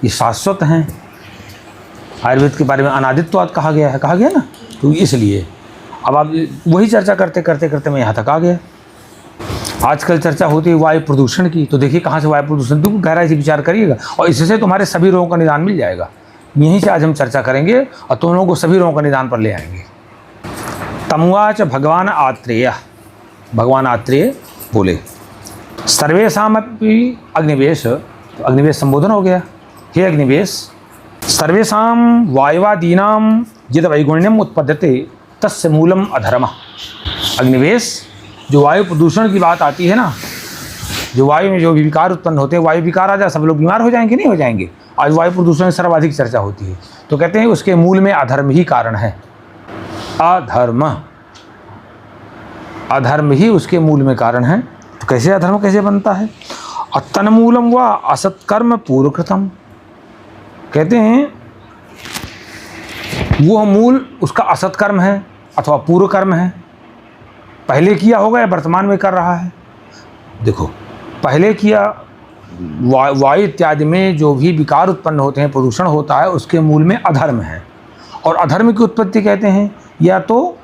ये शाश्वत हैं। आयुर्वेद के बारे में अनादित्ववाद कहा गया ना, तो इसलिए अब आप वही चर्चा करते करते करते मैं यहाँ तक आ गया। आजकल चर्चा होती है वायु प्रदूषण की, तो देखिए कहाँ से वायु प्रदूषण, तुम गहराई से विचार करिएगा और इससे तुम्हारे सभी रोगों का निदान मिल जाएगा। यहीं से आज हम चर्चा करेंगे और तुम लोगों को सभी रोगों का निदान पर ले आएंगे। तमुवाच भगवान आत्रेय बोले सर्वेषाम अपि अग्निवेश, तो अग्निवेश संबोधन हो गया। हे अग्निवेश, सर्वेषाम वायुवादीनाम यद वैगुण्यम उत्पद्यते तस्य मूलम अधर्म। अग्निवेश, जो वायु प्रदूषण की बात आती है ना, जो वायु में जो भी विकार उत्पन्न होते हैं, वायु विकार आ जाए सब लोग बीमार हो जाएंगे, नहीं हो जाएंगे। आज वायु प्रदूषण में सर्वाधिक चर्चा होती है, तो कहते हैं उसके मूल में अधर्म ही कारण है। अधर्म ही उसके मूल में कारण है। तो कैसे अधर्म कैसे बनता है? तन्मूलम व असत्कर्म पूर्वकृतम, कहते हैं वो मूल उसका असत्कर्म है अथवा पूर्व कर्म है। पहले किया होगा या वर्तमान में कर रहा है। देखो, पहले किया वायु इत्यादि में जो भी विकार उत्पन्न होते हैं, प्रदूषण होता है, उसके मूल में अधर्म है। और अधर्म की उत्पत्ति कहते हैं या तो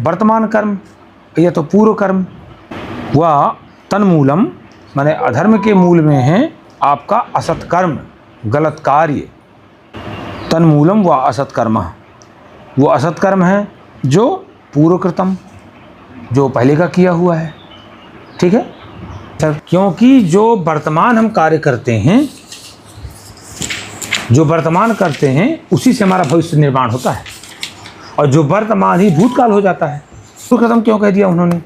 वर्तमान कर्म या तो पूर्व कर्म। वह तन्मूलम माने अधर्म के मूल में है आपका असत्कर्म, गलत कार्य। तन्मूलम व असत्कर्म, वो असत्कर्म है जो पूर्वकृतम, जो पहले का किया हुआ है। ठीक है, क्योंकि जो वर्तमान हम कार्य करते हैं, जो वर्तमान करते हैं उसी से हमारा भविष्य निर्माण होता है, और जो वर्तमान ही भूतकाल हो जाता है। तो खत्म क्यों कह दिया उन्होंने?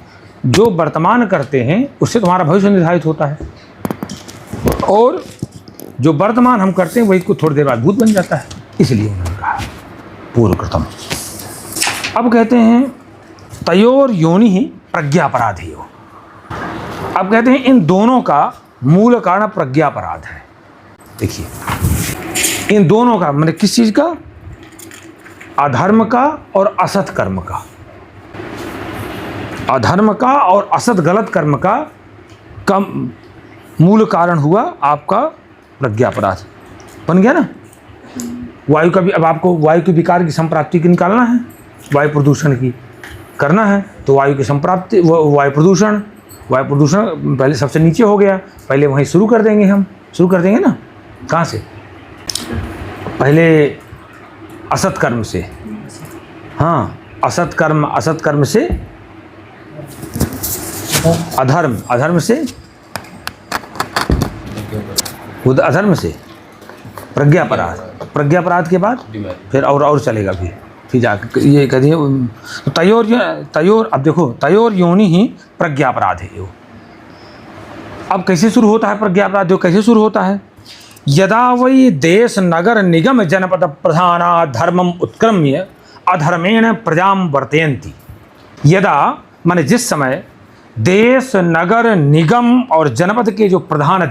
जो वर्तमान करते हैं उससे तुम्हारा भविष्य निर्धारित होता है, और जो वर्तमान हम करते हैं वही कुछ थोड़ी देर बाद भूत बन जाता है, इसलिए उन्होंने कहा पूर्वकृतम। अब कहते हैं तयोर योनि ही प्रज्ञापराधेयो। अब कहते हैं इन दोनों का मूल कारण प्रज्ञापराध है। देखिए, इन दोनों का मतलब किस चीज का? अधर्म का और असत कर्म का। अधर्म का और असत गलत कर्म का मूल कारण हुआ आपका प्रज्ञापराध। बन गया ना। वायु का भी, अब आपको वायु के विकार की संप्राप्ति की निकालना है, वायु प्रदूषण की करना है, तो वायु की संप्राप्ति, वायु प्रदूषण पहले सबसे नीचे हो गया, पहले वहीं शुरू कर देंगे, हम शुरू कर देंगे ना। कहाँ से? पहले असत कर्म से। हाँ, असत कर्म से अधर्म से अधर्म से प्रज्ञापराध के बाद फिर और चलेगा, फिर जाकर ये कह दिए तो तयोर। अब देखो, तयोर योनि ही प्रज्ञापराध है। यो अब कैसे शुरू होता है प्रज्ञापराध? जो कैसे शुरू होता है? यदा वै देश नगर निगम जनपद प्रधाना धर्मम उत्क्रम्य अधर्मेण प्रजाम वर्तयन्ति। यदा माने जिस समय देश नगर निगम और जनपद के जो प्रधान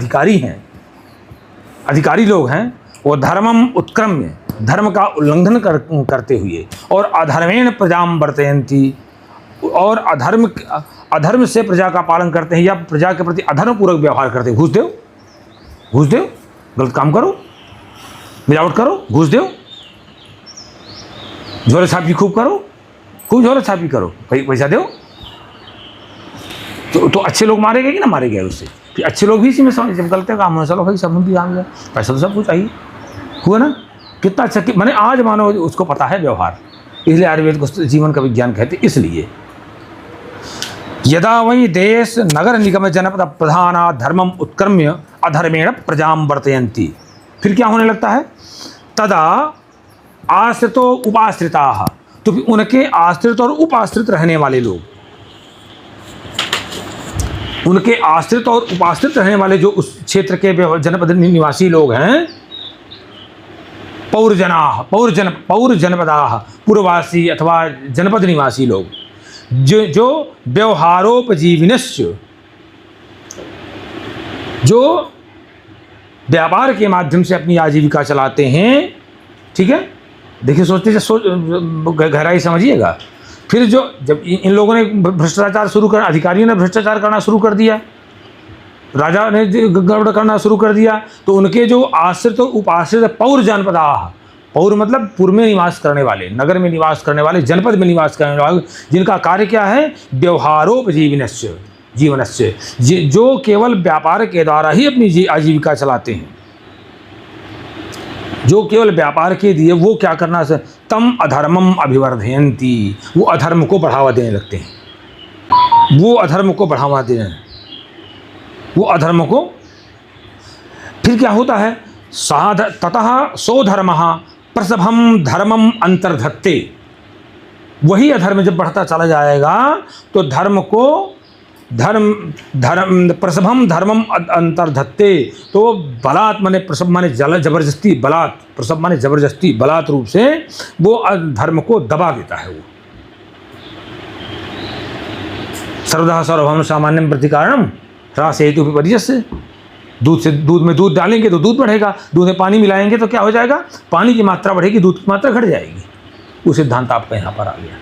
अधिकारी लोग हैं, वो धर्मम उत्क्रम्य, धर्म का उल्लंघन करते हुए, और अधर्मेण प्रजाम वर्तयन्ति, और अधर्म से प्रजा का पालन करते हैं, या प्रजा के प्रति अधर्म पूर्वक व्यवहार करते हैं। घूस दो, गलत काम करो, मिलावट करो, घूस दो, झोले छापी खूब करो, खूब झोले छापी करो, पैसा दो, तो अच्छे लोग मारे गए कि ना मारे गए उससे? कि अच्छे लोग भी इसी में जब गलते काम हो, चलो भाई सब भी आ गया, पैसा तो सब कुछ चाहिए, हुआ ना। कितना अच्छा, मैंने आज मानो उसको पता है व्यवहार, इसलिए आयुर्वेद को जीवन का विज्ञान कहते। इसलिए यदा वही देश नगर निगम जनपद प्रधाना धर्मम उत्क्रम्य अधर्मेण प्रजाम वर्तयन्ति, फिर क्या होने लगता है? तदा आश्रितो उपाश्रिताः, तो उनके आश्रित और उपाश्रित रहने वाले लोग, उनके आश्रित और उपाश्रित रहने वाले जो उस क्षेत्र के जनपद निवासी लोग हैं, पौरजनपदाः, पूर्ववासी अथवा जनपद निवासी लोग, जो व्यवहारोपजीविनश्च, जो व्यापार के माध्यम से अपनी आजीविका चलाते हैं। ठीक है, देखिए गहराई समझिएगा। फिर जब इन लोगों ने भ्रष्टाचार शुरू कर, अधिकारियों ने भ्रष्टाचार करना शुरू कर दिया, राजा ने गड़बड़ करना शुरू कर दिया तो उनके जो आश्रित उपाश्रित पौर जनपदाः, पौर मतलब पूर्व में निवास करने वाले, नगर में निवास करने वाले, जनपद में निवास करने वाले, जिनका कार्य क्या है, व्यवहारोपजीवनस्य जीवनस्य, जो केवल व्यापार के द्वारा ही अपनी आजीविका चलाते हैं, जो केवल व्यापार के दिए वो क्या करना है, तम अधर्मम अभिवर्धयन्ति, वो अधर्म को बढ़ावा देने लगते हैं, वो अधर्म को बढ़ावा देने, वो अधर्म को, फिर क्या होता है, ततः सो धर्मः प्रसभम धर्मम अंतर्धत्ते, वही अधर्म जब बढ़ता चला जाएगा तो धर्म को धर्म प्रसभम धर्मम अंतर्धत्ते, तो बलात् माने प्रसभ माने जबरदस्ती, बलात् प्रसभ माने जबरदस्ती, बलात् रूप से वो धर्म को दबा देता है। वो सर्वदा सर्वभौम सामान्यम प्रतिकारणम ह्रासेतु विपर्यस्य, दूध में दूध डालेंगे तो दूध बढ़ेगा, दूध में पानी मिलाएंगे तो क्या हो जाएगा, पानी की मात्रा बढ़ेगी, दूध की मात्रा घट जाएगी। वो सिद्धांत आपका यहाँ पर आ गया,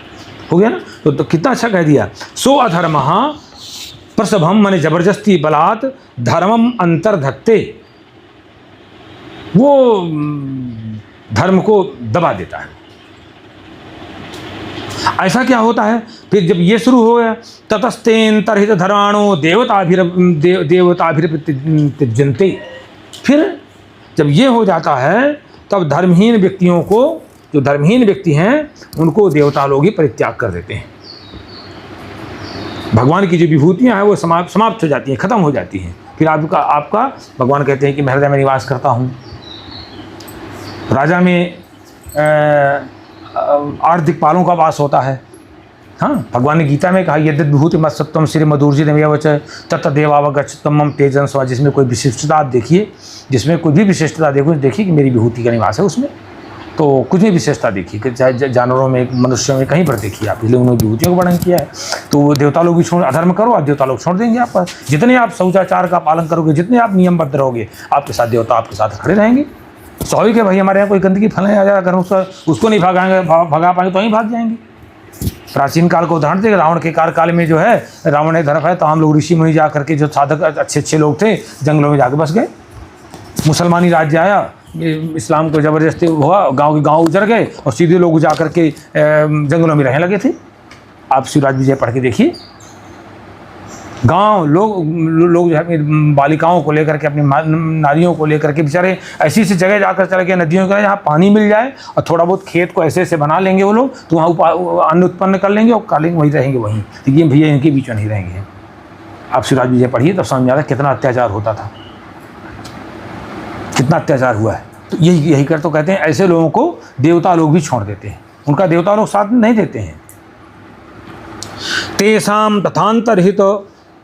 हो गया ना। तो कितना अच्छा कह दिया, सो अधर्मः प्रसभम माने जबरदस्ती, बलात् धर्मम अंतर्धत्ते, वो धर्म को दबा देता है। ऐसा क्या होता है, फिर जब ये शुरू हो गया, ततस्तेन तरहित धर्माणो देवताभिर्त्यजन्ते, फिर जब ये हो जाता है तब धर्महीन व्यक्तियों को, जो धर्महीन व्यक्ति हैं उनको देवता लोग ही परित्याग कर देते हैं। भगवान की जो विभूतियाँ हैं वो समाप्त हो जाती हैं, खत्म हो जाती हैं। फिर आपका भगवान कहते हैं कि मैं हृदय में निवास करता हूँ। राजा में 8 दिक्पालों का वास होता है। हाँ, भगवान ने गीता में कहा, यद्यद् विभूति मत्सत्वम श्री मधुर्जितमेवच तत्तदेवावगच्छतम मम तेजं स्वा, जिसमें कोई विशिष्टता आप देखिए, जिसमें कोई भी विशिष्टता देखिए कि मेरी विभूति का निवास है उसमें, तो कुछ भी विशेषता देखिए कि चाहे जानवरों में, मनुष्यों में, कहीं पर देखिए आप, इसलिए उन्होंने विभूतियों को वर्णन किया है। तो देवता लोग भी छोड़, अधर्म करो आप, देवता लोग छोड़ देंगे आप पर। जितने आप शौचाचार का पालन करोगे, जितने आप नियमबद्ध रहोगे, आपके साथ देवता आपके साथ खड़े रहेंगे। स्वाभाविक है भाई, हमारे यहाँ कोई गंदगी फैलाने आ जाएगा, अगर उसको नहीं भगा पाएंगे तो वहीं भाग जाएंगे। प्राचीन काल को उदाहरण देगा, रावण के काल में जो है, रावण ने धर्म है, तो हम लोग ऋषि मुनि जा करके, जो साधक अच्छे लोग थे, जंगलों में जाकर बस गए। मुसलमानी राज्य आया, इस्लाम को ज़बरदस्ती हुआ, गांव उजड़ गए और सीधे लोग जा करके जंगलों में रहने लगे थे। आप शिवराज विजय पढ़ के देखिए, गांव लोग जो है बालिकाओं को लेकर के, अपनी नारियों को लेकर के बेचारे ऐसी जगह जाकर चले गए, नदियों का जहाँ पानी मिल जाए, और थोड़ा बहुत खेत को ऐसे बना लेंगे वो लोग, तो वहाँ अन्न उत्पन्न कर लेंगे और कालेंगे, वहीं रहेंगे वहीं, लेकिन भैया इनके बीच में नहीं रहेंगे। आप शिवराज विजय पढ़िए तब समझ में आता है कितना अत्याचार होता था, कितना अत्याचार हुआ है। तो यही कर तो कहते हैं, ऐसे लोगों को देवता लोग भी छोड़ देते हैं, उनका देवता लोग साथ नहीं देते हैं। तेषां तथांतरहित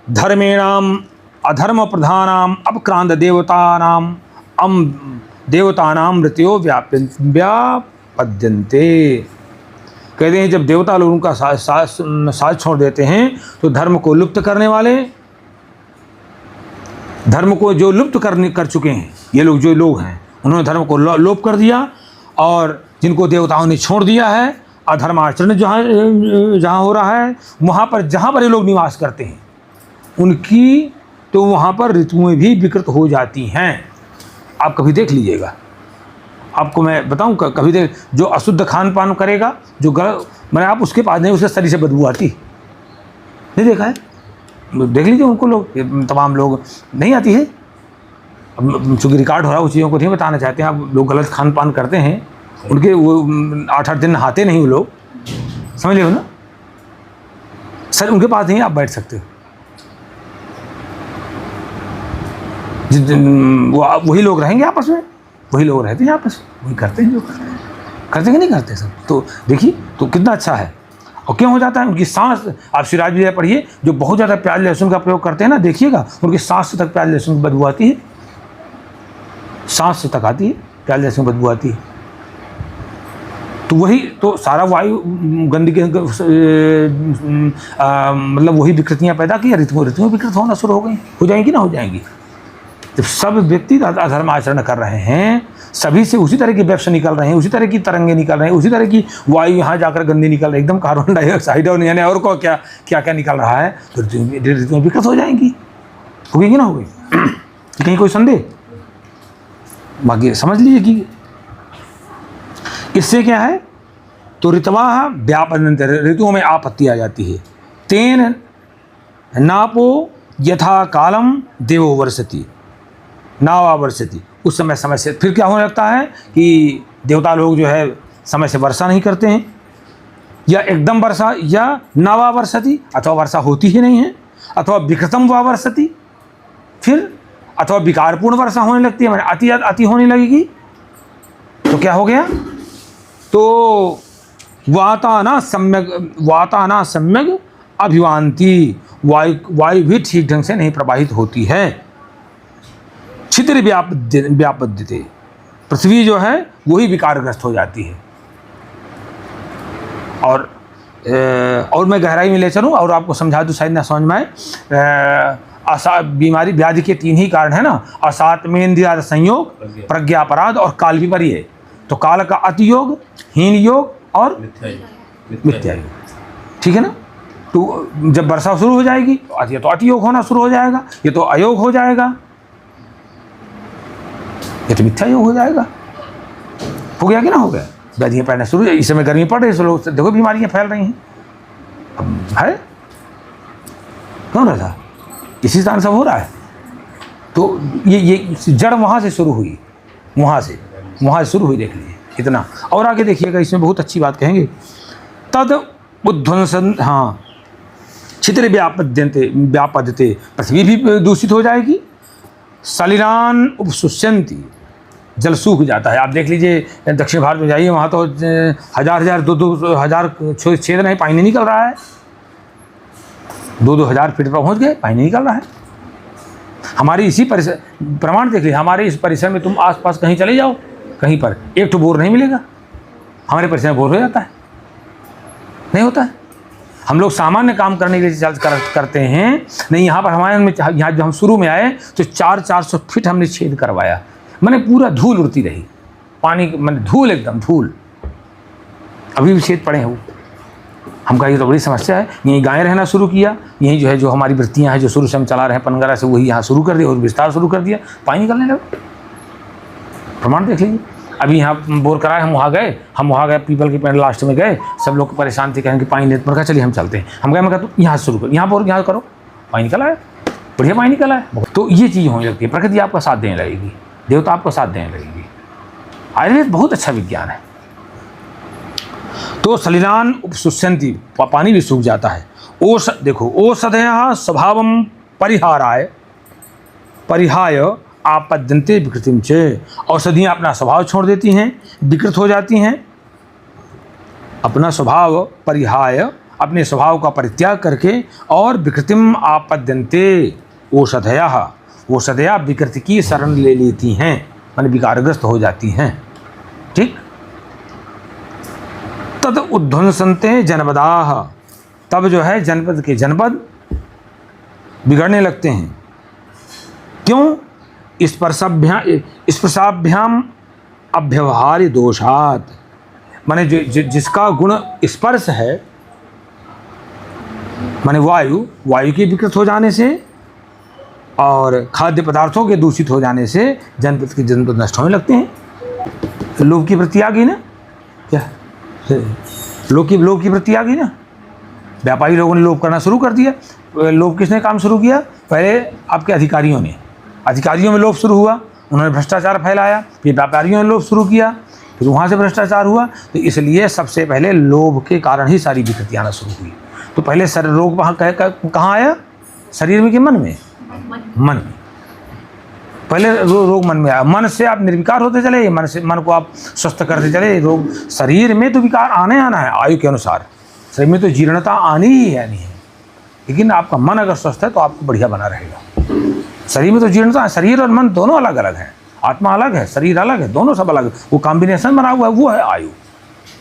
धर्मेणाम अधर्म प्रधानाम अपक्रांत देवतानाम मृत्यो व्यापद्यन्ते। कहते हैं जब देवता लोग उनका साथ छोड़ देते हैं तो धर्म को लुप्त करने वाले, धर्म को जो लुप्त कर चुके हैं, ये लोग जो लोग हैं, उन्होंने धर्म को लोप कर दिया, और जिनको देवताओं ने छोड़ दिया है, अधर्माचरण जहाँ हो रहा है, वहाँ पर जहाँ पर ये लोग निवास करते हैं उनकी, तो वहाँ पर ऋतुएं भी विकृत हो जाती हैं। आप कभी देख लीजिएगा, आपको मैं बताऊँ, कभी देख, जो अशुद्ध खान पान करेगा, जो मैंने आप उसके पास नहीं, उसके शरीर से बदबू आती, नहीं देखा है? देख लीजिए उनको, लोग तमाम लोग नहीं आती है। अब चूँकि रिकॉर्ड हो रहा है, उस चीज़ों को नहीं बताना चाहते हैं। आप लोग गलत खान पान करते हैं, उनके वो 8-8 दिन नहाते नहीं वो लोग, समझ लो ना सर, उनके पास नहीं आप बैठ सकते हो। वो वही लोग रहेंगे आपस में, वही लोग रहते हैं आपस में, वही करते हैं जो करते कि नहीं करते सब। तो देखिए तो कितना अच्छा है। और क्यों हो जाता है, उनकी सांस, आप शिवराज विजय पढ़िए, जो बहुत ज़्यादा प्याज लहसुन का प्रयोग करते हैं ना, देखिएगा उनकी सांस तक प्याज लहसुन की बदबू आती है, सांस तक आती है, प्याज लहसुन की बदबू आती है। तो वही तो सारा वायु गंदगी, मतलब वही विकृतियाँ पैदा की, ऋतुएं विकृत होना शुरू हो जाएंगी ना, हो जाएंगी। जब सब व्यक्ति अधर्म आचरण कर रहे हैं, सभी से उसी तरह की वेब्स निकल रहे हैं, उसी तरह की तरंगे निकल रहे हैं, उसी तरह की वायु यहाँ जाकर गंदी निकल रही है, एकदम कार्बन डाइऑक्साइड और यानी और को क्या क्या निकल रहा है, तो ऋतुएं विकृत हो जाएंगी, होगी कि ना होगी। कहीं कोई संदेह? बाकी समझ लीजिए कि इससे क्या है, तो ऋतवा व्यापदन्ते, ऋतुओं में आपत्ति आ जाती है। तेन नापो यथा कालम देवो वर्षति नावा वर्षति, उस समय से फिर क्या होने लगता है कि देवता लोग जो है समय से वर्षा नहीं करते हैं, या एकदम वर्षा, या नावा वर्षति, अथवा वर्षा होती ही नहीं है, अथवा विकृतम वा वर्षति, फिर अथवा विकारपूर्ण वर्षा होने लगती है, मैंने अति होने लगेगी। तो क्या हो गया, तो वाताना सम्यक अभिवांति, वायु भी ठीक ढंग से नहीं प्रवाहित होती है। छिद्र व्यापद्यते, पृथ्वी जो है वही विकारग्रस्त हो जाती है। और मैं गहराई में ले चलूँ और आपको समझा दूँ, शायद ना समझ में आए। बीमारी व्याधि के 3 ही कारण है ना, असात्मेन्द्रियादि संयोग, प्रज्ञापराध और काल विपर्य। तो काल का अतियोग, हीन योग और मिथ्या योग, ठीक है ना। तो जब वर्षा शुरू हो जाएगी तो ये तो अतियोग होना शुरू हो जाएगा, ये तो अयोग हो जाएगा, ये तो मिथ्या योग हो जाएगा। हो गया कि ना हो गया? व्याधियाँ फैलना शुरू, इस समय गर्मी पड़ रही है, लोग देखो बीमारियाँ फैल रही हैं, अब है कौन रहा था, इसी कारण सब हो रहा है। तो ये जड़ वहाँ से शुरू हुई, वहाँ से शुरू हुई, देख लीजिए इतना। और आगे देखिएगा, इसमें बहुत अच्छी बात कहेंगे। तद उध्वंसन, हाँ, छिद्र व्यापद्यते, पृथ्वी भी दूषित हो जाएगी। सलिलान उपशुष्यन्ति, जल सूख जाता है। आप देख लीजिए दक्षिण भारत में जाइए, वहाँ तो 1000 2000 छेद नहीं, पानी नहीं निकल रहा है, 2000 फीट पर पहुँच गए, पानी नहीं निकल रहा है। हमारी इसी परिसर, प्रमाण देख लीजिए, हमारे इस परिसर में तुम आसपास कहीं चले जाओ, कहीं पर एक तो बोर नहीं मिलेगा। हमारे परिसर में बोर हो जाता है, नहीं होता है। हम लोग सामान्य काम करने के लिए करते हैं, नहीं यहाँ पर हमारे में, यहाँ जब हम शुरू में आए तो 400 फीट हमने छेद करवाया, मैंने पूरा धूल उड़ती रही, पानी मैंने धूल, एकदम धूल, अभी भी छेद पड़े हैं वो। हम कहा ये तो बड़ी समस्या है। यहीं गायें रहना शुरू किया, यहीं जो है जो हमारी वृत्तियाँ हैं जो शुरू से हम चला रहे हैं पनगरा से, वही यहाँ शुरू कर दिया और विस्तार शुरू कर दिया, पानी निकलने लगा। प्रमाण देख लीजिए। अभी यहाँ बोर कराए, हम वहाँ गए पीपल के पेड़ लास्ट में गए, सब लोग परेशान थे, कहेंगे पानी नहीं, पर कहा चलिए हम चलते हैं। हम गए, मैं कहता हूँ यहाँ शुरू करो, यहाँ बोर यहाँ करो, पानी निकला है, बढ़िया पानी निकला है। तो ये चीज़ होने लगती है, प्रकृति आपका साथ देने लगेगी, देवता आपको साथ देने लगेगी। आयुर्वेद बहुत अच्छा विज्ञान है। तो सलिलान उपशुष्यन्ति, पानी भी सूख जाता है। देखो औषधयः स्वभावं परिहाय आपद्यन्ते विकृतिं च, औषधियाँ अपना स्वभाव छोड़ देती हैं, विकृत हो जाती हैं। अपना स्वभाव परिहाय, अपने स्वभाव का परित्याग करके, और विकृतिम आपद्यन्ते, औषधया विकृति की शरण ले लेती हैं, माने विकारग्रस्त हो जाती हैं। ठीक। तद उध्वंसन्ते जनपदाः, तब जो है जनपद के जनपद बिगड़ने लगते हैं। क्यों? स्पर्शाभ्याम अव्यवहार्य दोषात, माने जिसका गुण स्पर्श है, माने वायु के विकृत हो जाने से और खाद्य पदार्थों के दूषित हो जाने से जनपद नष्ट होने लगते हैं। लोभ की वृत्ति आ गई ना, क्या लोभ की वृत्ति आ गई ना, व्यापारी लोगों ने लोभ करना शुरू कर दिया। लोभ किसने काम शुरू किया? पहले आपके अधिकारियों में लोभ शुरू हुआ, उन्होंने भ्रष्टाचार फैलाया, फिर व्यापारियों ने लोभ शुरू किया, फिर वहाँ से भ्रष्टाचार हुआ। तो इसलिए सबसे पहले लोभ के कारण ही सारी विकृति आना शुरू हुई। तो पहले रोग वहाँ कहाँ आया? शरीर में कि मन में? मन में। पहले रोग मन में आया, मन से आप निर्विकार होते चले, मन को आप स्वस्थ करते चले। रोग शरीर में तो विकार आना है आयु के अनुसार, शरीर में तो जीर्णता आनी ही है, नहीं है, लेकिन आपका मन अगर स्वस्थ है तो आपको बढ़िया बना रहेगा। शरीर में तो जीर्णता है, शरीर और मन दोनों अलग अलग है, आत्मा अलग है, शरीर अलग है, दोनों सब अलग, वो कॉम्बिनेशन बना हुआ है, वो है आयु।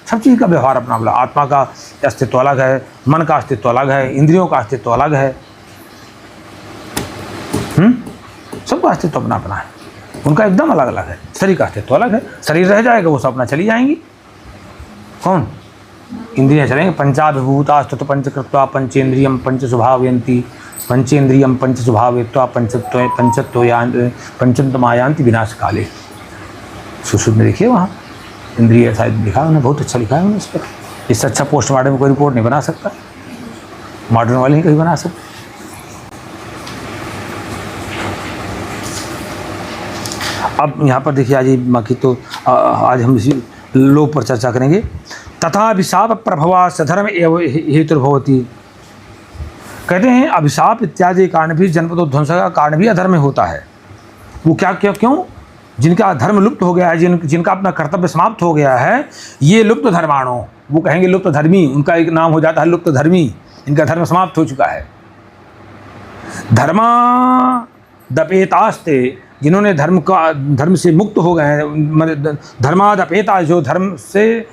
सब चीज़ का व्यवहार अपना अपना, आत्मा का अस्तित्व अलग है, मन का अस्तित्व अलग है, इंद्रियों का अस्तित्व अलग है, सबका अस्तित्व अपना अपना है, उनका एकदम अलग अलग है। शरीर का अस्तित्व अलग है, शरीर रह जाएगा, वो सब अपना चली जाएंगी। कौन? इंद्रियां चलेंगे। पंचाभिभूतास्तु पंचकृत्वा पंचेन्द्रियम पंच स्वभावयन्ति, पंचेन्द्रियम पंच स्वभावेत्वा पंचतमायांति विनाश काले। सुश्रुत में देखिए वहाँ इंद्रिय शायद लिखा है उन्होंने, बहुत अच्छा लिखा है उन्होंने इस पर। इससे अच्छा पोस्टमार्टम में कोई रिपोर्ट नहीं बना सकता, मॉडर्न वाले ही कहीं बना सकते। अब यहाँ पर देखिए आज बाकी तो आज हम इसी लोभ पर चर्चा करेंगे। तथा अभिशाप प्रभवा सधर्म एवं हेतुर्भवती। कहते हैं अभिशाप इत्यादि कारण भी जनपदोध्वंस का कारण भी अधर्म होता है। वो क्यों? जिनका धर्म लुप्त हो गया है, जिनका अपना कर्तव्य समाप्त हो गया है, ये लुप्त धर्माणु, वो कहेंगे लुप्त धर्मी, उनका एक नाम हो जाता है लुप्त धर्मी। इनका धर्म समाप्त हो चुका है। धर्मादपेतास्ते, जिन्होंने धर्म से मुक्त हो गए हैं, धर्मादपेता जो धर्म से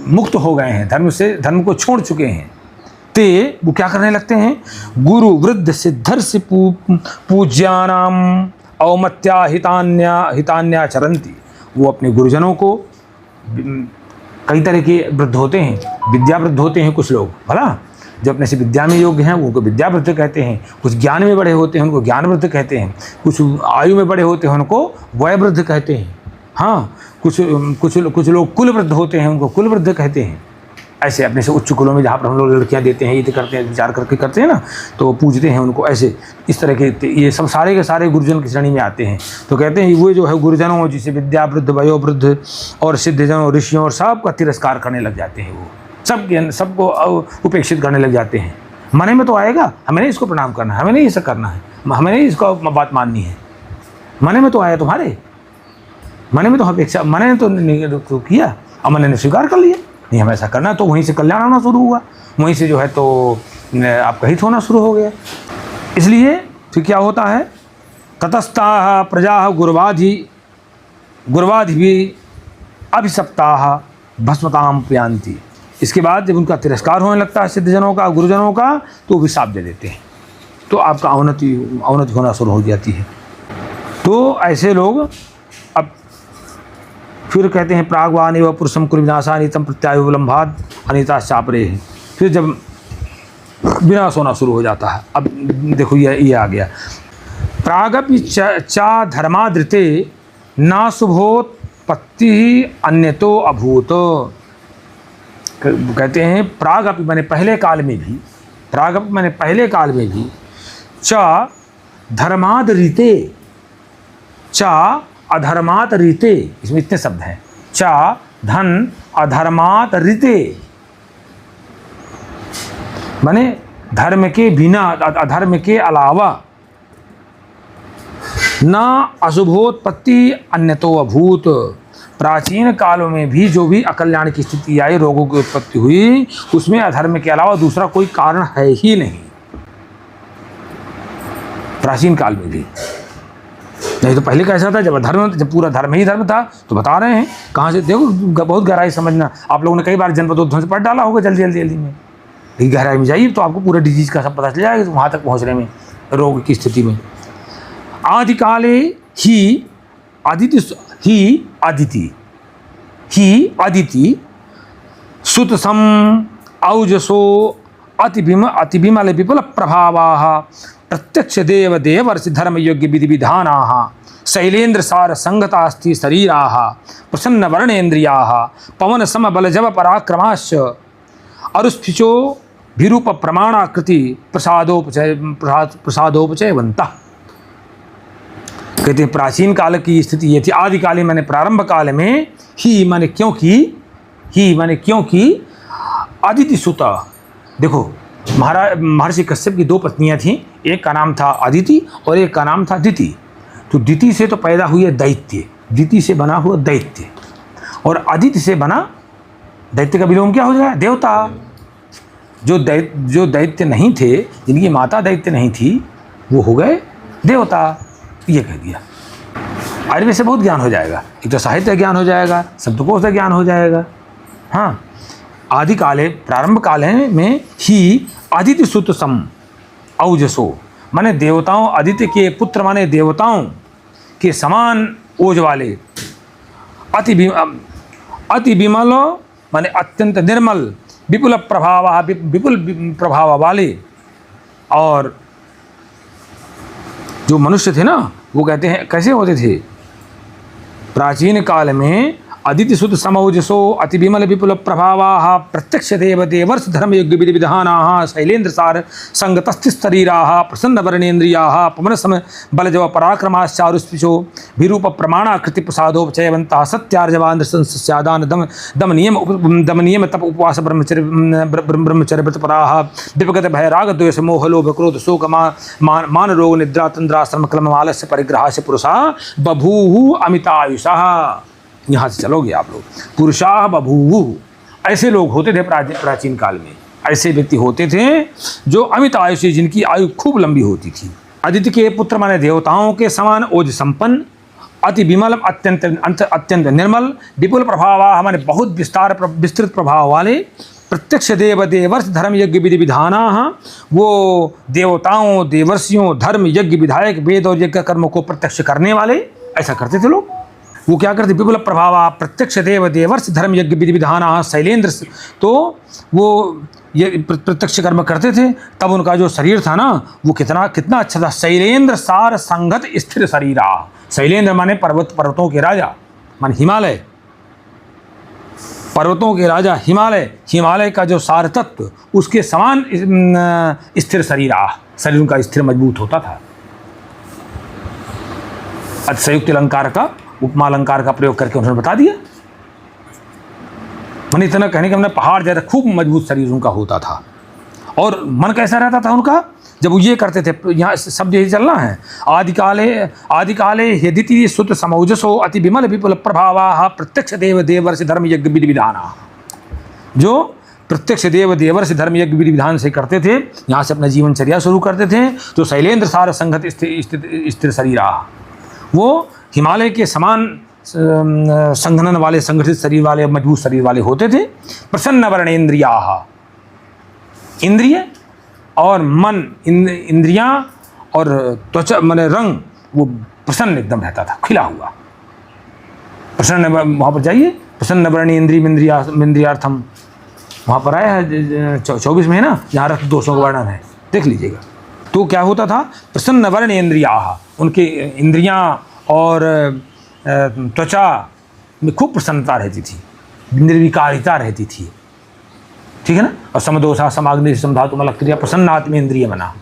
मुक्त हो गए हैं, धर्म को छोड़ चुके हैं, ते वो क्या करने लगते हैं? गुरु वृद्ध सिद्धर से पूज्यानाम औमत्या हितान्या चरंती। वो अपने गुरुजनों को, कई तरह के वृद्ध होते हैं, विद्या वृद्ध होते हैं कुछ लोग, भला जो अपने से विद्या में योग्य हैं उनको विद्या वृद्ध कहते हैं, कुछ ज्ञान में बड़े होते हैं उनको ज्ञान वृद्ध कहते हैं, कुछ आयु में बड़े होते हैं उनको वय वृद्ध कहते हैं। हाँ, कुछ लोग कुल वृद्ध होते हैं उनको कुल वृद्ध कहते हैं। ऐसे अपने से उच्च कुलों में जहाँ पर हम लोग लड़कियाँ देते हैं, ये करते हैं, विचार करके करते हैं ना, तो पूजते हैं उनको। ऐसे इस तरह के ये सब सारे के सारे गुरुजन की श्रेणी में आते हैं। तो कहते हैं वो जो है गुरुजनों, जिसे विद्या वृद्ध, वयोवृद्ध और सिद्धजनों, ऋषियों और सबका तिरस्कार करने लग जाते हैं। वो सबको उपेक्षित करने लग जाते हैं। मने में तो आएगा हमें नहीं इसको प्रणाम करना है, हमें नहीं ऐसा करना है, हमें नहीं इसको बात माननी है। मने में तो आया तुम्हारे, मने में तो अपेक्षा, मने ने तो किया और मने ने स्वीकार कर लिया नहीं हमें ऐसा करना है, तो वहीं से कल्याण आना शुरू हुआ, वहीं से जो है तो आपका हित होना शुरू हो गया। इसलिए फिर क्या होता है? ततस्ता प्रजा गुरुवाधि भी अभिशप्ता भस्मताम प्यांति। इसके बाद जब उनका तिरस्कार होने लगता है सिद्धजनों का, गुरुजनों का, तो विशाप दे देते हैं, तो आपका अवनति होना शुरू हो जाती है। तो ऐसे लोग अब फिर कहते हैं प्राग्वान एवं पुरुषम कुल विनाशा नीतम प्रत्यायुलंभाद अनिता चापरे है। फिर जब विनाश होना शुरू हो जाता है, अब देखो ये आ गया। प्रागपि चा धर्मादृते ना शुभोत्पत्ति अन्यतो अभूत। कहते हैं प्रागपि मैंने पहले काल में भी, प्रागपि मैंने पहले काल में भी, चा धर्माद रीते, चा अधर्मात रीते, इसमें इतने शब्द हैं, चा धन अधर्मात रीते, माने धर्म के बिना, अधर्म के अलावा, न अशुभोत्पत्ति अन्यतो अभूत। प्राचीन कालों में भी जो भी अकल्याण की स्थिति आई, रोगों की उत्पत्ति हुई, उसमें अधर्म के अलावा दूसरा कोई कारण है ही नहीं, प्राचीन काल में भी। नहीं तो पहले कैसा था, जब पूरा धर्म ही धर्म था, तो बता रहे हैं कहाँ से। देखो बहुत गहराई समझना, आप लोगों ने कई बार जनपदोध्वंस पढ़ डाला होगा जल्दी में, लेकिन गहराई में जाइए तो आपको पूरा डिजीज का सब पता चल जाएगा वहाँ तक पहुँचने में, रोग की स्थिति में। आदिकाले ही अदिति सुतसम औजसो अतिविमल विपुल प्रभावाः प्रत्यक्ष देवर्षि धर्म योग्य विधि विधानाः शैलेन्द्र सार संगतास्ति शरीराः प्रसन्न वर्णेन्द्रियाः पवन सम बल जव पराक्रमाश्च अरुस्फिचो विरूप प्रमाणाकृति प्रसादोपचयवन्तः। कहते हैं प्राचीन काल की स्थिति ये थी। आदिकाले मैंने प्रारंभ काल में, ही माने क्योंकि अदिति सुता। देखो महर्षि कश्यप की दो पत्नियां थीं, एक का नाम था अदिति और एक का नाम था दिति। तो दिति से तो पैदा हुए दैत्य, दिति से बना हुआ दैत्य, और अदिति से बना दैत्य का विलोम क्या हो जाएगा? देवता। जो दैत्य नहीं थे, जिनकी माता दैत्य नहीं थी, वो हो गए देवता। ये कह दिया। आयुर्वेद से बहुत ज्ञान हो जाएगा, एक तो साहित्य ज्ञान हो जाएगा, शब्दकोश का ज्ञान हो जाएगा। हाँ, आदिकाले प्रारंभ काल में ही अदिति सुत सम औजसो, माने देवताओं, आदित्य के पुत्र माने देवताओं के समान ओज वाले, अति विमल माने अत्यंत निर्मल, विपुल प्रभाव वाले, और जो मनुष्य थे ना, वो कहते हैं कैसे होते थे। प्राचीन काल में अदिति सुत समौजसो अति विमल विपुल प्रभावा प्रत्यक्ष देव देवर्ष धर्म योग्य विधि विधाना शैलेन्द्र सार संगतस्थिस्तरीरा प्रसन्न वर्णेन्द्रिया पवन सम बल जव पराक्रमाश्चारुस्पिशो विरूप प्रमाणाकृति प्रसादोपचयवंता सत्यार्जवान सस्यादान दम नियम तप उपवास ब्रह्मचर्य व्रतपराः विपगत भय राग द्वेष मोह लोभ क्रोध शोक मान रोग निद्रा तंद्राश्रम कलम आलस्य परिग्रह से पुरुषा बभूव अमितायुषा। यहाँ से चलोगे आप लोग। पुरुषाः बभूवुः, ऐसे लोग होते थे प्राचीन काल में। ऐसे व्यक्ति होते थे जो अमित आयुषी, जिनकी आयु खूब लंबी होती थी। अदिति के पुत्र माने देवताओं के समान ओज संपन्न, अति विमल अत्यंत निर्मल, विपुल प्रभाव माने बहुत विस्तृत प्रभाव वाले, प्रत्यक्ष देव देवर्ष धर्म यज्ञ विधि विधाना, वो देवताओं देवर्षियों धर्म यज्ञ विधायक वेद और यज्ञ कर्म को प्रत्यक्ष करने वाले। ऐसा करते थे लोग। वो क्या करते, विपुल प्रभावा प्रत्यक्ष देव देवर्ष धर्म यज्ञ विधि विधाना शैलेन्द्र, तो वो ये प्रत्यक्ष कर्म करते थे। तब उनका जो शरीर था ना, वो कितना अच्छा था। शैलेन्द्र सार संगत स्थिर शरीरा। शैलेन्द्र माने पर्वतों के राजा, माने हिमालय, पर्वतों के राजा हिमालय, हिमालय का जो सार तत्व, उसके समान स्थिर शरीरा। शरीर उनका स्थिर मजबूत होता था। संयुक्त अलंकार का, उपमा अलंकार का प्रयोग करके उन्होंने बता दिया। मन इतना कहने के हमने पहाड़ जैसा खूब मजबूत शरीर उनका होता था। और मन कैसा रहता था उनका, जब वो ये करते थे, यहाँ शब्द यही चलना है। आदिकाले यदिति सुत समौजसो अति विमल विपुल प्रभावा प्रत्यक्ष देव देवर्ष धर्म यज्ञ विधि विधाना। जो प्रत्यक्ष देव देवर्ष धर्म यज्ञ विधि विधान से करते थे, यहाँ से अपना जीवनचर्या शुरू करते थे। तो शैलेन्द्र सार संगत स्थिर शरीरा, वो हिमालय के समान संघनन वाले, संगठित शरीर वाले, मजबूत शरीर वाले होते थे। प्रसन्न वर्णेन्द्रिया, इंद्रिय और मन, इंद्रियां और त्वचा माने रंग, वो प्रसन्न एकदम रहता था, खिला हुआ। प्रसन्न, वहाँ पर जाइए, प्रसन्न वर्णेन्द्रियार्थम, वहाँ पर आया है 24 में है ना, जहाँ रक्त दोषों का वर्णन है, देख लीजिएगा। तो क्या होता था, प्रसन्न वर्णेन्द्रिया, उनके इंद्रियां और त्वचा में खूब प्रसन्नता रहती थी, निर्विकारिता रहती थी, ठीक है ना। और समदोषा समाग्नि समधातु मलक्रिया प्रसन्न आत्मेन्द्रिय मना,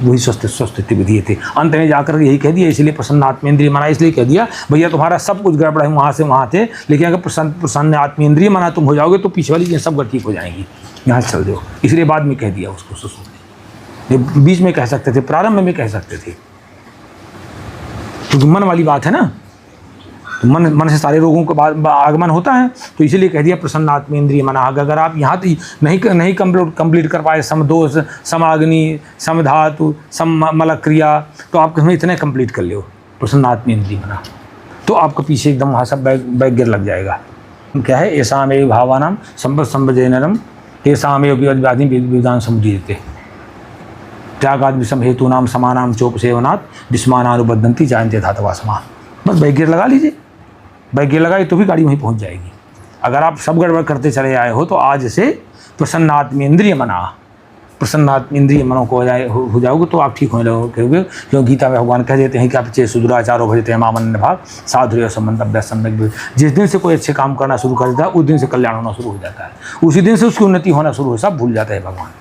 वही स्वस्थिति विधि थे। अंत में जाकर यही कह दिया, इसलिए प्रसन्न आत्मेन्द्रिय मना इसलिए कह दिया, भैया तुम्हारा सब कुछ गड़बड़ है, वहाँ से वहाँ थे, लेकिन अगर प्रसन्न आत्मेन्द्रिय मना तुम हो जाओगे तो पीछे वाली चीज़ें सब ठीक हो जाएंगी, यहाँ से चल दो। इसलिए बाद में कह दिया उसको सुसु ने, बीच में कह सकते थे, प्रारंभ में कह सकते थे, क्योंकि मन वाली बात है ना, तो मन से सारे रोगों का आगमन होता है। तो इसीलिए कह दिया प्रसन्न आत्मेन्द्रिय मना। अगर आप यहाँ नहीं कंप्लीट कर पाए समदोष, समाग्नि, समधातु, सममल क्रिया, तो आप हमें इतने कंप्लीट कर लो प्रसन्न आत्मेन्द्रिय मना, तो आपको पीछे एकदम वहाँ सब बैग गिर लग जाएगा। क्या है, ऐसा में भावानाम संपद संभजनरम, ऐसा में व्याधि विधान समुदीरते त्यागाद विषम हेतु नाम समानाम चोप सेवनात् विस्मानानुबद्धंती जानते धातवा समान। बस बैग गियर लगा लीजिए, बैग गियर लगाई तो भी गाड़ी वहीं पहुंच जाएगी। अगर आप सब गड़बड़ करते चले आए हो तो आज से प्रसन्नात्मेन्द्रिय मना, प्रसन्नात्मेन्द्रिय मनों को हो जाओगे तो आप ठीक होने लगोगे। क्योंकि गीता में भगवान कह देते हैं कि आप चे सुदुराचारो भजते हैं मामन भाग साधुर्य संबंध अभ्यास सम्यक। जिस दिन से कोई अच्छे काम करना शुरू कर देता है, उस दिन से कल्याण होना शुरू हो जाता है, उसी दिन से उसकी उन्नति होना शुरू हो, सब भूल जाता है भगवान।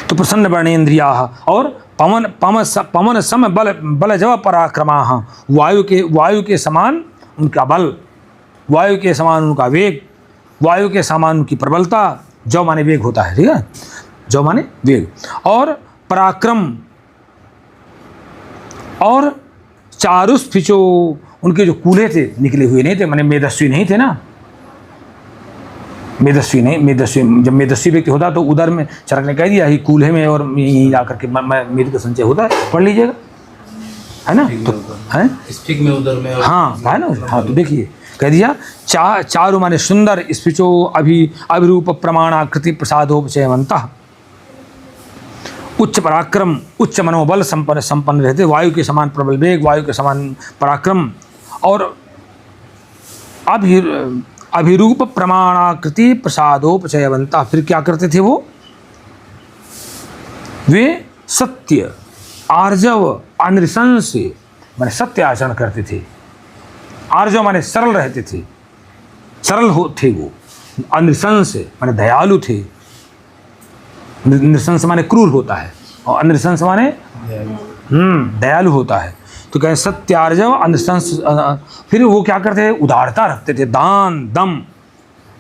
तो प्रसन्न वर्णेन्द्रिया और पवन सम बल जव पराक्रमा, वायु के समान उनका बल, वायु के समान उनका वेग, वायु के समान उनकी प्रबलता। जव माने वेग होता है, ठीक है, जव माने वेग और पराक्रम। और चारुस्फिचो, उनके जो कूल्हे थे निकले हुए नहीं थे, माने मेदस्वी नहीं थे ना, मेदस्वी जब मेदस्वी व्यक्ति होता तो उधर में चरक ने कह दिया ही कूल्हे में और यहीं जाकर के मेद का संचय होता है, पढ़ लीजिएगा, है ना। तो है स्टिक में उधर में, हाँ है ना, हाँ। तो देखिए कह दिया चारु माने सुंदर, स्फिचो अभिरूप प्रमाणाकृति प्रसादोपचयवंतः, उच्च पराक्रम उच्च मनोबल संपन्न रहते, वायु के समान प्रबल वेग, वायु के समान पराक्रम और अभिरूप प्रमाणाकृति प्रसादोपचयवंता। फिर क्या करते थे वो, वे सत्य आर्जव अनृशंस माने सत्य आचरण करते थे। आर्जव माने सरल रहते थे, सरल थे वो। अनृशंस माने दयालु थे। नृशंस माने क्रूर होता है और अनृशंस माने दयालु होता है। तो कहें सत्यार्जव अनृशंस। फिर वो क्या करते थे, उदारता रखते थे, दान दम,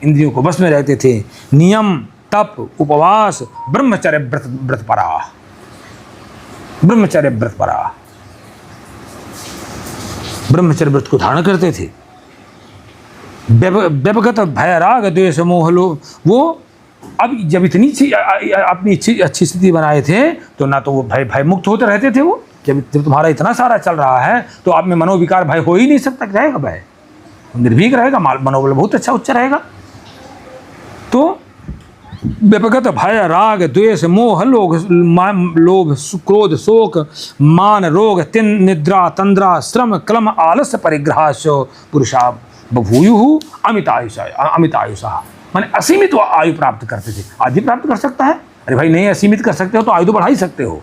इंद्रियों को बस में रहते थे, नियम तप उपवास ब्रह्मचर्य व्रतपरा, ब्रह्मचर्य व्रतपरा, ब्रह्मचर्य व्रत को धारण करते थे। व्यवगत भय राग द्वेष मोह लोभ, वो अब जब इतनी अपनी अच्छी स्थिति बनाए थे तो ना तो वो भय मुक्त होते रहते थे। वो जब तुम्हारा इतना सारा चल रहा है तो आप में मनोविकार भय हो ही नहीं सकता, रहेगा भय, निर्भीक रहेगा, मनोबल बहुत अच्छा उच्च रहेगा। तो व्यपगत भय राग द्वेष मोह लोभ क्रोध शोक मान रोग तिन निद्रा तंद्रा श्रम क्लम आलस्य परिग्रहाश पुरुषा बभूयु अमितायुषा, माने असीमित आयु प्राप्त करते थे। आदि प्राप्त कर सकता है, अरे भाई नहीं असीमित कर सकते हो तो आयु तो बढ़ा ही सकते हो।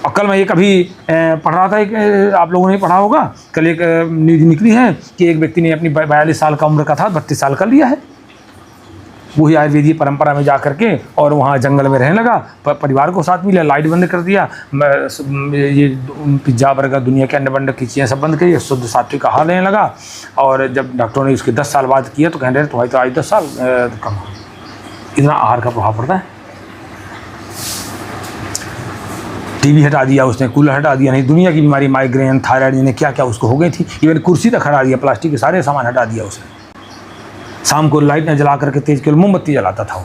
और कल मैं ये कभी पढ़ रहा था, एक आप लोगों ने पढ़ा होगा, कल एक न्यूज निकली है कि एक व्यक्ति ने अपनी 42 साल का उम्र का था, 32 साल का लिया है। वही आयुर्वेदिक परंपरा में जा करके और वहाँ जंगल में रहने लगा, परिवार को साथ मिला, लाइट बंद कर दिया, ये पिज्ज़ा बर्गर दुनिया के अन्य बंड की चीज़ें सब बंद करी, शुद्ध सात्विक आहार लेने लगा। और जब डॉक्टरों ने उसके 10 साल बाद किया तो कहने रहे तुम्हारी तो आयु 10 साल कम। इतना आहार का प्रभाव पड़ता है। टीवी हटा दिया उसने, कूलर हटा दिया, नहीं दुनिया की बीमारी माइग्रेन थायराइड ने क्या क्या उसको हो गई थी, इवन कुर्सी तक हटा दिया, प्लास्टिक के सारे सामान हटा दिया उसने। शाम को लाइट न जला करके तेज केवल मोमबत्ती जलाता था वो,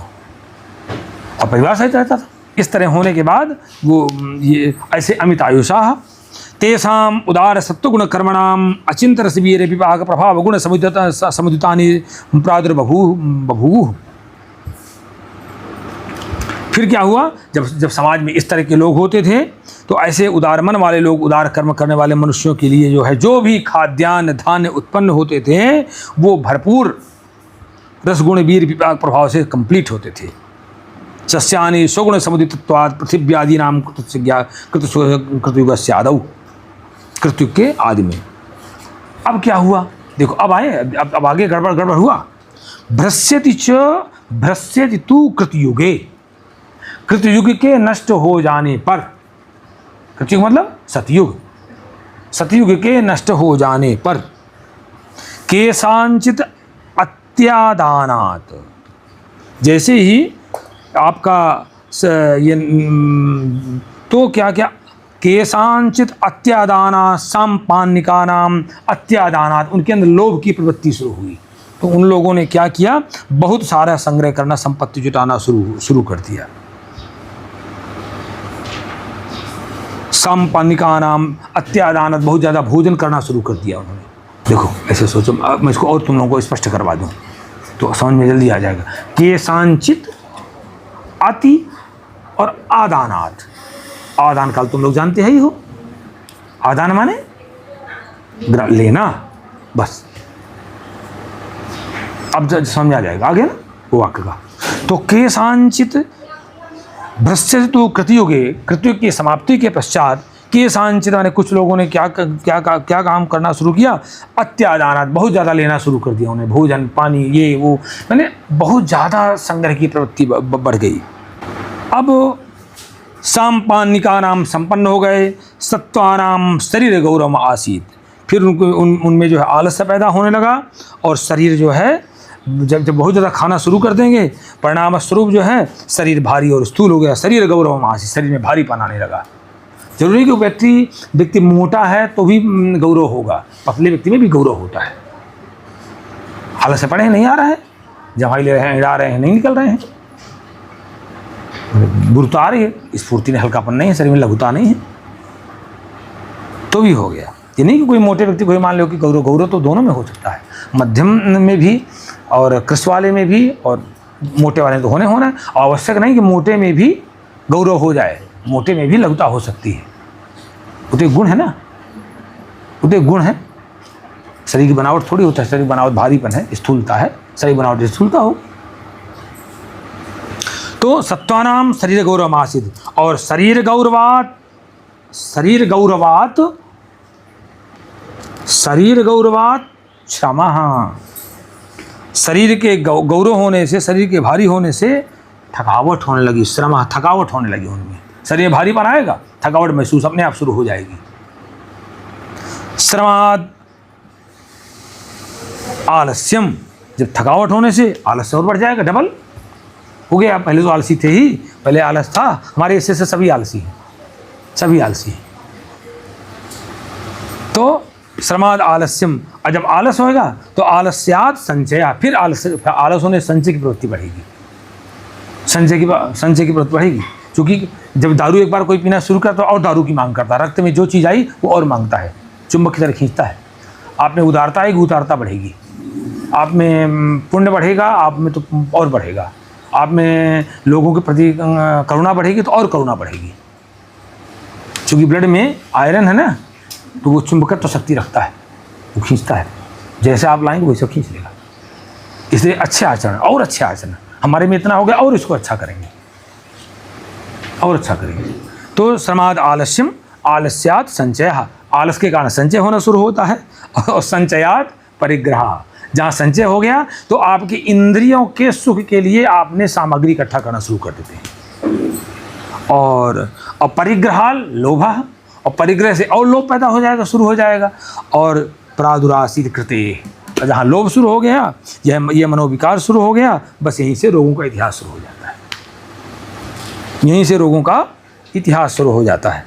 और परिवार सहित रहता था। इस तरह होने के बाद वो ये ऐसे अमित आयुषा तेषाम उदार सत्वगुण कर्मणाम अचिंत रसवीर विपाक प्रभाव गुण समुदितानि प्रादुर्बभूव। फिर क्या हुआ, जब समाज में इस तरह के लोग होते थे तो ऐसे उदार मन वाले लोग, उदार कर्म करने वाले मनुष्यों के लिए जो है जो भी खाद्यान्न धान्य उत्पन्न होते थे वो भरपूर रसगुण वीर विपाक प्रभाव से कंप्लीट होते थे। सस्यानि स्वगुण समुदितत्वात् पृथिव्यादि नाम कृतयुगस्यादौ, कृतयुग के आदि में। अब क्या हुआ देखो, अब आए, अब आगे गड़बड़ हुआ। भ्रस्यति तु कृतयुगे, कृतयुग के नष्ट हो जाने पर, कृतयुग मतलब सतयुग, सतयुग के नष्ट हो जाने पर केशांचित अत्यादानात्, जैसे ही आपका ये तो क्या क्या केशांचित अत्यादाना सांपानिकानाम अत्यादानात्, उनके अंदर लोभ की प्रवृत्ति शुरू हुई। तो उन लोगों ने क्या किया, बहुत सारा संग्रह करना, संपत्ति जुटाना शुरू कर दिया। सांपानिकानाम अत्यादानात्, बहुत ज़्यादा भोजन करना शुरू कर दिया उन्होंने। देखो ऐसे सोचो, अब मैं इसको और तुम लोगों को स्पष्ट करवा दूं तो समझ में जल्दी आ जाएगा। केशांचित अति और आदानात्, आदान काल तुम लोग जानते ही हो, आदान माने लेना, बस अब समझ आ जाएगा आगे ना वो वाक्य का। तो केशांचित भ्रष्ट तो कृतयुगे, कृतयुग की समाप्ति के पश्चात केशांचित माने कुछ लोगों ने क्या काम करना शुरू किया, अत्यादानात्, बहुत ज़्यादा लेना शुरू कर दिया उन्हें, भोजन पानी ये वो, मैंने बहुत ज़्यादा संग्रह की प्रवृत्ति बढ़ गई। अब सांपानिकानाम संपन्न हो गए, सत्वानाम शरीर गौरव आसीत, फिर उनमें जो है आलस्य पैदा होने लगा और शरीर जो है जब बहुत ज़्यादा खाना शुरू कर देंगे परिणाम स्वरूप जो है शरीर भारी और स्थूल हो गया, शरीर गौरव आसीत, शरीर में भारीपन आने लगा। जरूरी कि व्यक्ति मोटा है तो भी गौरव होगा, पतले व्यक्ति में भी गौरव होता है। हालत से पड़े हैं, नहीं आ रहा है, जमाई ले रहे हैं, इड़ा रहे हैं, नहीं निकल रहे हैं, गुरुता आ रही है, स्फूर्ति ने हल्कापन नहीं है, शरीर में लघुता नहीं है, तो भी हो गया। ये नहीं कि कोई मोटे व्यक्ति को मान लो कि गौरव तो दोनों में हो सकता है, मध्यम में भी और कृष्ण वाले में भी, और मोटे वाले तो होना है। आवश्यक नहीं कि मोटे में भी गौरव हो जाए, मोटे में भी लघुता हो सकती है। वो तो एक गुण है ना, वो तो एक गुण है। शरीर की बनावट थोड़ी होता है, शरीर की बनावट भारीपन है, स्थूलता है, शरीर बनावट स्थूलता हो। तो सत्वानाम शरीर गौरव आसित, और शरीर गौरवात शरीर गौरवात क्षमः। शरीर के गौरव होने से, शरीर के भारी होने से थकावट होने लगी, श्रम, थकावट होने लगी उनमें। शरीर भारी बनाएगा, थकावट महसूस अपने आप शुरू हो जाएगी। श्रमाद आलस्यम, जब थकावट होने से आलस्य और बढ़ जाएगा, डबल हो गया। पहले तो आलसी थे ही, पहले आलस था, हमारे हिस्से से सभी आलसी हैं, सभी आलसी हैं। तो श्रमाद आलस्यम, और जब आलस होएगा तो आलस्यात संचया, फिर आलस होने संचय की प्रवृत्ति बढ़ेगी, संचय की प्रवृत्ति बढ़ेगी। क्योंकि जब दारू एक बार कोई पीना शुरू करता तो और दारू की मांग करता है, रक्त में जो चीज़ आई वो और मांगता है, चुंबक की तरह खींचता है। आप में उदारता आएगी, उदारता बढ़ेगी, आप में पुण्य बढ़ेगा, आप में तो और बढ़ेगा, आप में लोगों के प्रति करुणा बढ़ेगी तो और करुणा बढ़ेगी। क्योंकि ब्लड में आयरन है ना, तो वो चुंबकत्व शक्ति रखता है, वो खींचता है, जैसे आप लाएंगे वैसे खींच लेगा। इसलिए अच्छे आचरण और अच्छे आचरण, हमारे में इतना हो गया और इसको अच्छा करेंगे और अच्छा करेंगे। तो श्रमाद आलस्यम आलस्यात संचय, आलस के कारण संचय होना शुरू होता है, और संचयात परिग्रह, जहाँ संचय हो गया तो आपकी इंद्रियों के सुख के लिए आपने सामग्री इकट्ठा करना शुरू कर देते हैं। और परिग्रह लोभ, और परिग्रह से और लोभ पैदा हो जाएगा, शुरू हो जाएगा। और प्रादुरासित कृते, जहाँ लोभ शुरू हो गया, यह मनोविकार शुरू हो गया, बस यहीं से रोगों का इतिहास शुरू हो जाता है, यहीं से रोगों का इतिहास शुरू हो जाता है।